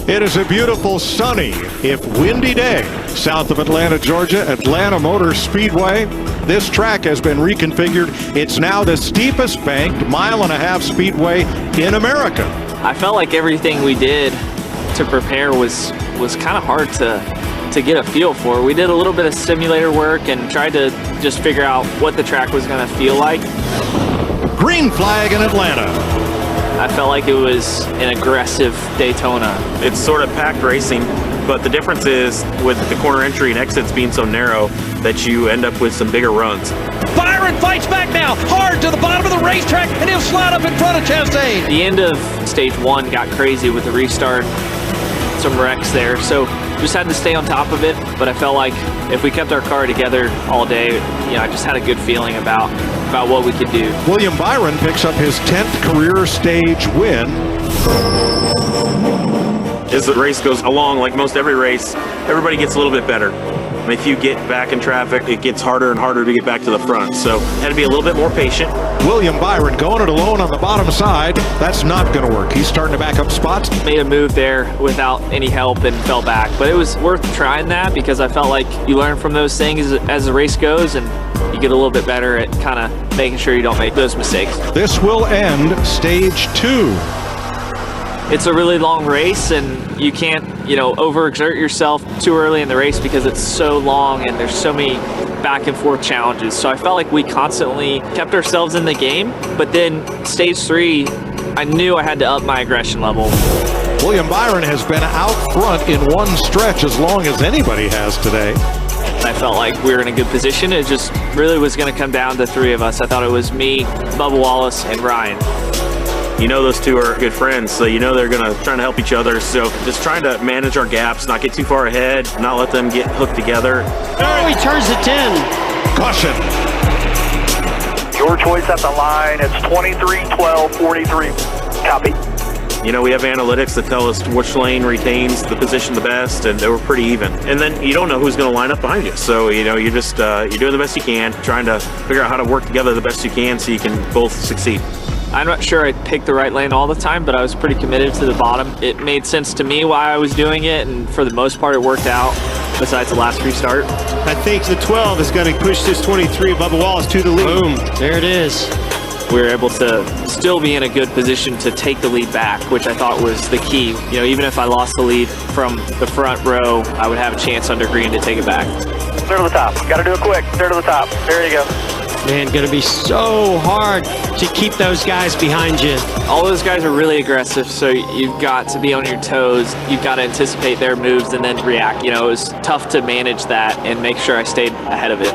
It is a beautiful, sunny, if windy day, south of Atlanta, Georgia, Atlanta Motor Speedway. This track has been reconfigured. It's now the steepest banked 1.5-mile speedway in America. I felt like everything we did to prepare was kind of hard to get a feel for. We did a little bit of simulator work and tried to just figure out what the track was going to feel like. Green flag in Atlanta. I felt like it was an aggressive Daytona. It's sort of packed racing, but the difference is with the corner entry and exits being so narrow that you end up with some bigger runs. Byron fights back now, hard to the bottom of the racetrack, and he'll slide up in front of Chastain. The end of stage one got crazy with the restart, some wrecks there, so just had to stay on top of it. But I felt like if we kept our car together all day, I just had a good feeling about what we could do. William Byron picks up his 10th career stage win. As the race goes along, like most every race, everybody gets a little bit better. If you get back in traffic, it gets harder and harder to get back to the front. So had to be a little bit more patient. William Byron going it alone on the bottom side. That's not going to work. He's starting to back up spots. Made a move there without any help and fell back. But it was worth trying that because I felt like you learn from those things as the race goes, and you get a little bit better at kind of making sure you don't make those mistakes. This will end stage 2. It's a really long race, and you can't, overexert yourself too early in the race because it's so long and there's so many back and forth challenges. So I felt like we constantly kept ourselves in the game, but then stage 3, I knew I had to up my aggression level. William Byron has been out front in one stretch as long as anybody has today. I felt like we were in a good position. It just really was going to come down to 3 of us. I thought it was me, Bubba Wallace, and Ryan. Those two are good friends, so they're going to try to help each other. So just trying to manage our gaps, not get too far ahead, not let them get hooked together. Oh, he turns the 10. Caution. Your choice at the line. It's 23, 12, 43. Copy. We have analytics that tell us which lane retains the position the best, and they were pretty even. And then you don't know who's going to line up behind you. So, you're just you're doing the best you can, trying to figure out how to work together the best you can so you can both succeed. I'm not sure I picked the right lane all the time, but I was pretty committed to the bottom. It made sense to me why I was doing it, and for the most part it worked out, besides the last restart. I think the 12 is going to push this 23, Bubba Wallace, to the lead. Boom, there it is. We were able to still be in a good position to take the lead back, which I thought was the key. Even if I lost the lead from the front row, I would have a chance under green to take it back. Clear to the top. Got to do it quick. Clear to the top. There you go. Man, going to be so hard to keep those guys behind you. All those guys are really aggressive, so you've got to be on your toes. You've got to anticipate their moves and then react. It was tough to manage that and make sure I stayed ahead of it.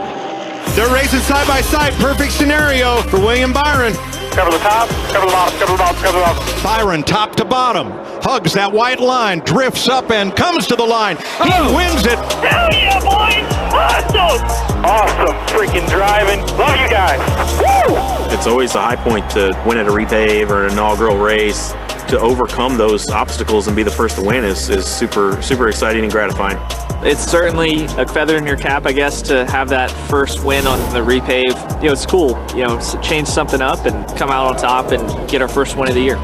They're racing side by side. Perfect scenario for William Byron. Cover the top, cover the bottom, cover the bottom, cover the bottom. Byron top to bottom, hugs that white line, drifts up and comes to the line. He wins it. Hell yeah, boys! Awesome! Awesome freaking driving. Love you guys. Woo! It's always a high point to win at a repave or an inaugural race. To overcome those obstacles and be the first to win is super, super exciting and gratifying. It's certainly a feather in your cap, I guess, to have that first win on the repave. It's cool, change something up and come out on top and get our first win of the year.